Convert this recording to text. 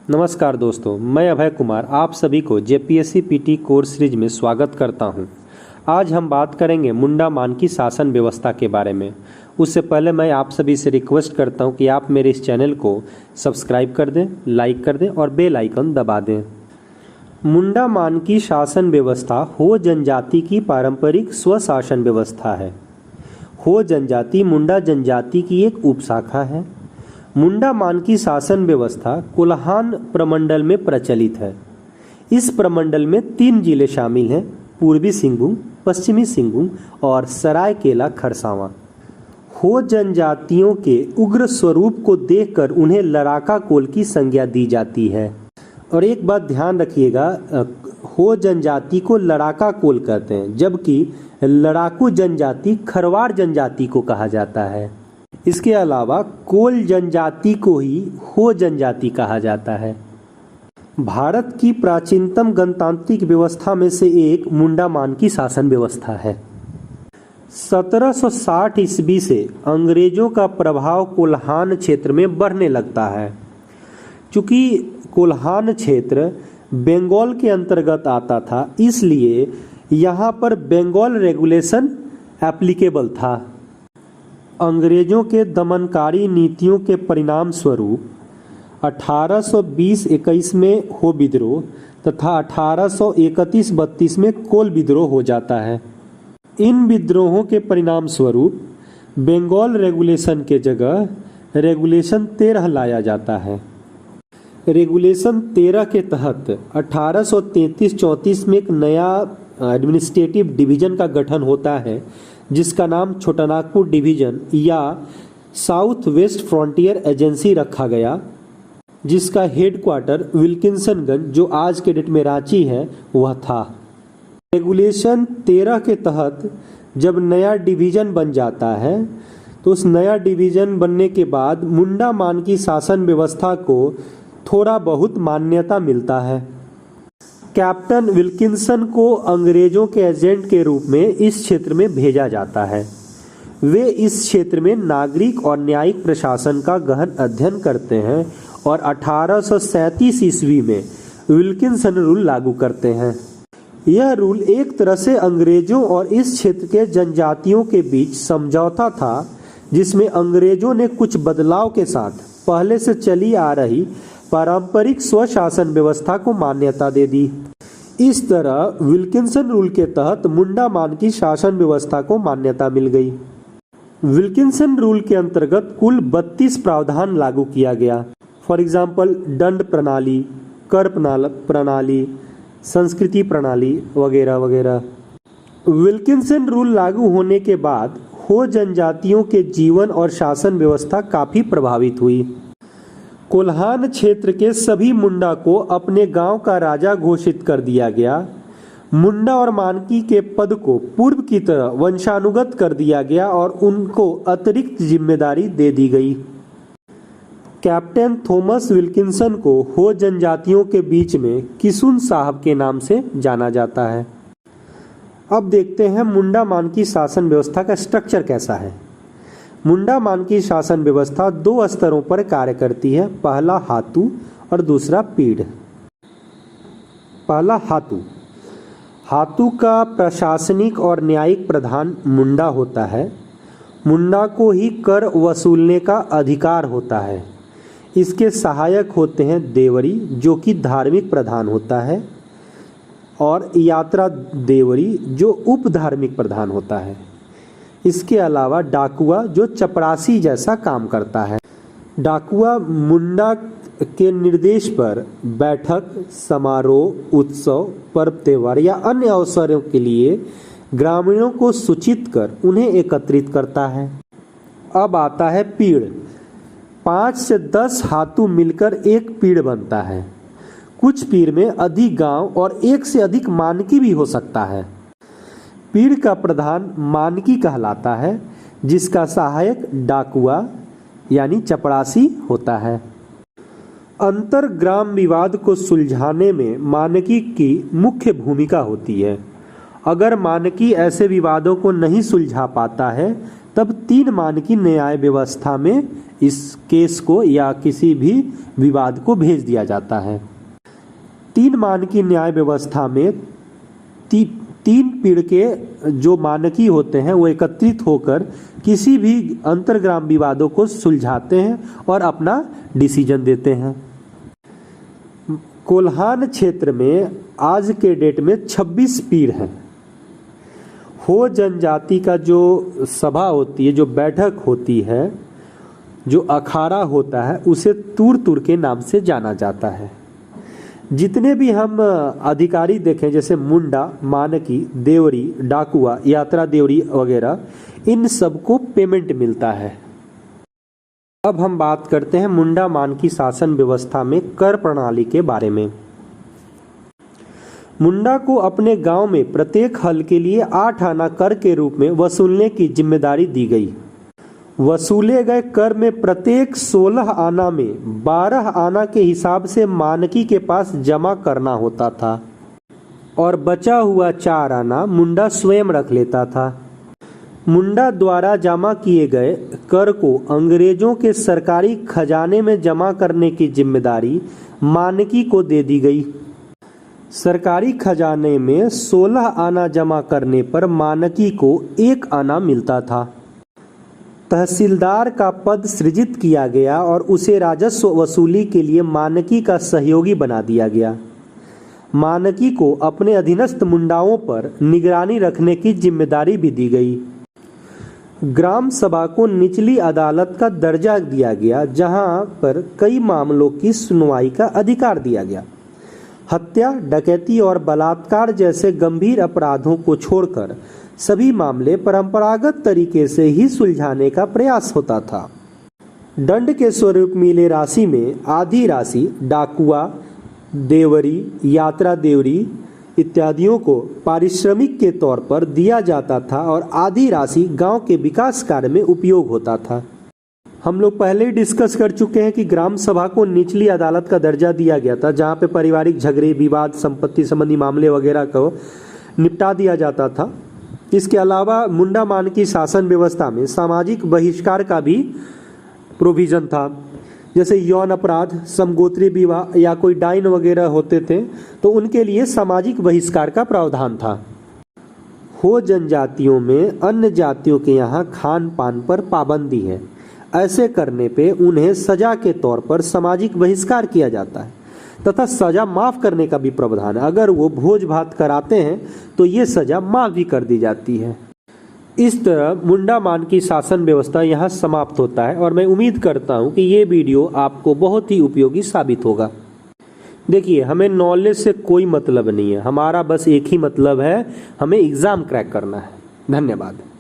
नमस्कार दोस्तों, मैं अभय कुमार आप सभी को जेपीएससी पीटी कोर्स सीरीज में स्वागत करता हूं। आज हम बात करेंगे मुंडा मानकी शासन व्यवस्था के बारे में। उससे पहले मैं आप सभी से रिक्वेस्ट करता हूं कि आप मेरे इस चैनल को सब्सक्राइब कर दें, लाइक कर दें और बेल आइकन दबा दें। मुंडा मानकी शासन व्यवस्था हो जनजाति की पारंपरिक स्वशासन व्यवस्था है। हो जनजाति मुंडा जनजाति की एक उपशाखा है। मुंडा मानकी शासन व्यवस्था कोल्हान प्रमंडल में प्रचलित है। इस प्रमंडल में 3 जिले शामिल हैं: पूर्वी सिंहभूम, पश्चिमी सिंहभूम और सरायकेला खरसावां। हो जनजातियों के उग्र स्वरूप को देखकर उन्हें लड़ाका कोल की संज्ञा दी जाती है। और एक बात ध्यान रखिएगा, हो जनजाति को लड़ाका कोल कहते हैं, जबकि लड़ाकू जनजाति खरवार जनजाति को कहा जाता है। इसके अलावा कोल जनजाति को ही हो जनजाति कहा जाता है। भारत की प्राचीनतम गणतांत्रिक व्यवस्था में से एक मुंडा मानकी शासन व्यवस्था है। 1760 ईस्वी से अंग्रेजों का प्रभाव कोल्हान क्षेत्र में बढ़ने लगता है। चूंकि कोल्हान क्षेत्र बंगाल के अंतर्गत आता था, इसलिए यहाँ पर बंगाल रेगुलेशन एप्लीकेबल था। अंग्रेजों के दमनकारी नीतियों के परिणाम स्वरूप 1820-21 में हो विद्रोह तथा 1831-32 में कोल विद्रोह हो जाता है। इन विद्रोहों के परिणाम स्वरूप बंगाल रेगुलेशन के जगह रेगुलेशन 13 लाया जाता है। रेगुलेशन 13 के तहत 1833-34 में एक नया एडमिनिस्ट्रेटिव डिवीजन का गठन होता है, जिसका नाम छोटानागपुर डिवीजन या साउथ वेस्ट फ्रंटियर एजेंसी रखा गया, जिसका हेडक्वार्टर विल्किंसनगंज, जो आज के डेट में रांची है, वह था। रेगुलेशन 13 के तहत जब नया डिवीजन बन जाता है, तो उस नया डिवीजन बनने के बाद मुंडा मानकी शासन व्यवस्था को थोड़ा बहुत मान्यता मिलता है। कैप्टन विल्किंसन को अंग्रेजों के एजेंट के रूप में इस क्षेत्र में भेजा जाता है। वे इस क्षेत्र में नागरिक और न्यायिक प्रशासन का गहन अध्ययन करते हैं और 1837 ईस्वी में विल्किंसन रूल लागू करते हैं। यह रूल एक तरह से अंग्रेजों और इस क्षेत्र के जनजातियों के बीच समझौता था, जिसमें अंग्रेजों ने कुछ बदलाव के साथ पहले से चली आ रही पारंपरिक स्वशासन व्यवस्था को मान्यता दे दी। इस तरह विल्किंसन रूल के तहत मुंडा मानकी शासन व्यवस्था को मान्यता मिल गई। विल्किंसन रूल के अंतर्गत कुल 32 प्रावधान लागू किया गया। फॉर एग्जाम्पल, दंड प्रणाली, कर प्रणाली, संस्कृति प्रणाली वगैरह वगैरह। विल्किंसन रूल लागू होने के बाद हो जनजातियों के जीवन और शासन व्यवस्था काफी प्रभावित हुई। कोल्हान क्षेत्र के सभी मुंडा को अपने गांव का राजा घोषित कर दिया गया। मुंडा और मानकी के पद को पूर्व की तरह वंशानुगत कर दिया गया और उनको अतिरिक्त जिम्मेदारी दे दी गई। कैप्टन थॉमस विल्किंसन को हो जनजातियों के बीच में किसुन साहब के नाम से जाना जाता है। अब देखते हैं मुंडा मानकी शासन व्यवस्था का स्ट्रक्चर कैसा है। मुंडा मानकी शासन व्यवस्था 2 स्तरों पर कार्य करती है। पहला हातू और दूसरा पीढ़। पहला हातू। हातू का प्रशासनिक और न्यायिक प्रधान मुंडा होता है। मुंडा को ही कर वसूलने का अधिकार होता है। इसके सहायक होते हैं देवरी, जो कि धार्मिक प्रधान होता है, और यात्रा देवरी, जो उप धार्मिक प्रधान होता है। इसके अलावा डाकुआ, जो चपरासी जैसा काम करता है। डाकुआ मुंडा के निर्देश पर बैठक, समारोह, उत्सव, पर्व त्योहार या अन्य अवसरों के लिए ग्रामीणों को सूचित कर उन्हें एकत्रित करता है। अब आता है पीढ़। 5 से 10 हाथू मिलकर एक पीढ़ बनता है। कुछ पीढ़ में अधिक गांव और एक से अधिक मानकी भी हो सकता है। पीढ़ का प्रधान मानकी कहलाता है, जिसका सहायक डाकुआ यानी चपरासी होता है। अंतर ग्राम विवाद को सुलझाने में मानकी की मुख्य भूमिका होती है। अगर मानकी ऐसे विवादों को नहीं सुलझा पाता है, तब 3 मानकी न्याय व्यवस्था में इस केस को या किसी भी विवाद को भेज दिया जाता है। 3 मानकी न्याय व्यवस्था में 3 पीढ़ के जो मानकी होते हैं वो एकत्रित होकर किसी भी अंतर्ग्राम विवादों को सुलझाते हैं और अपना डिसीजन देते हैं। कोल्हान क्षेत्र में आज के डेट में 26 पीर हैं। हो जनजाति का जो सभा होती है, जो बैठक होती है, जो अखाड़ा होता है, उसे तुर तुर के नाम से जाना जाता है। जितने भी हम अधिकारी देखें जैसे मुंडा, मानकी, देवरी, डाकुआ, यात्रा देवरी वगैरह, इन सबको पेमेंट मिलता है। अब हम बात करते हैं मुंडा मानकी शासन व्यवस्था में कर प्रणाली के बारे में। मुंडा को अपने गांव में प्रत्येक हल के लिए 8 आना कर के रूप में वसूलने की जिम्मेदारी दी गई। वसूले गए कर में प्रत्येक 16 आना में 12 आना के हिसाब से मानकी के पास जमा करना होता था और बचा हुआ 4 आना मुंडा स्वयं रख लेता था। मुंडा द्वारा जमा किए गए कर को अंग्रेजों के सरकारी खजाने में जमा करने की जिम्मेदारी मानकी को दे दी गई। सरकारी खजाने में 16 आना जमा करने पर मानकी को 1 आना मिलता था। तहसीलदार का पद सृजित किया गया और उसे राजस्व वसूली के लिए मानकी का सहयोगी बना दिया गया। मानकी को अपने अधीनस्थ मुंडाओं पर निगरानी रखने की जिम्मेदारी भी दी गई। ग्राम सभा को निचली अदालत का दर्जा दिया गया, जहां पर कई मामलों की सुनवाई का अधिकार दिया गया। हत्या, डकैती और बलात्कार जैसे गंभीर अपराधों को छोड़कर सभी मामले परंपरागत तरीके से ही सुलझाने का प्रयास होता था। दंड के स्वरूप मिले राशि में आधी राशि डाकुआ, देवरी, यात्रा देवरी इत्यादियों को पारिश्रमिक के तौर पर दिया जाता था और आधी राशि गांव के विकास कार्य में उपयोग होता था। हम लोग पहले ही डिस्कस कर चुके हैं कि ग्राम सभा को निचली अदालत का दर्जा दिया गया था, जहां पे पारिवारिक झगड़े, विवाद, संपत्ति संबंधी मामले वगैरह को निपटा दिया जाता था। इसके अलावा मुंडा मानकी शासन व्यवस्था में सामाजिक बहिष्कार का भी प्रोविजन था। जैसे यौन अपराध, समगोत्री विवाह या कोई डाइन वगैरह होते थे तो उनके लिए सामाजिक बहिष्कार का प्रावधान था। हो जनजातियों में अन्य जातियों के यहाँ खान पान पर पाबंदी है। ऐसे करने पे उन्हें सजा के तौर पर सामाजिक बहिष्कार किया जाता है तथा सजा माफ करने का भी प्रावधान है। अगर वो भोज भात कराते हैं तो ये सजा माफ भी कर दी जाती है। इस तरह मुंडा मानकी शासन व्यवस्था यहाँ समाप्त होता है और मैं उम्मीद करता हूँ कि ये वीडियो आपको बहुत ही उपयोगी साबित होगा। देखिए, हमें नॉलेज से कोई मतलब नहीं है, हमारा बस एक ही मतलब है, हमें एग्जाम क्रैक करना है। धन्यवाद।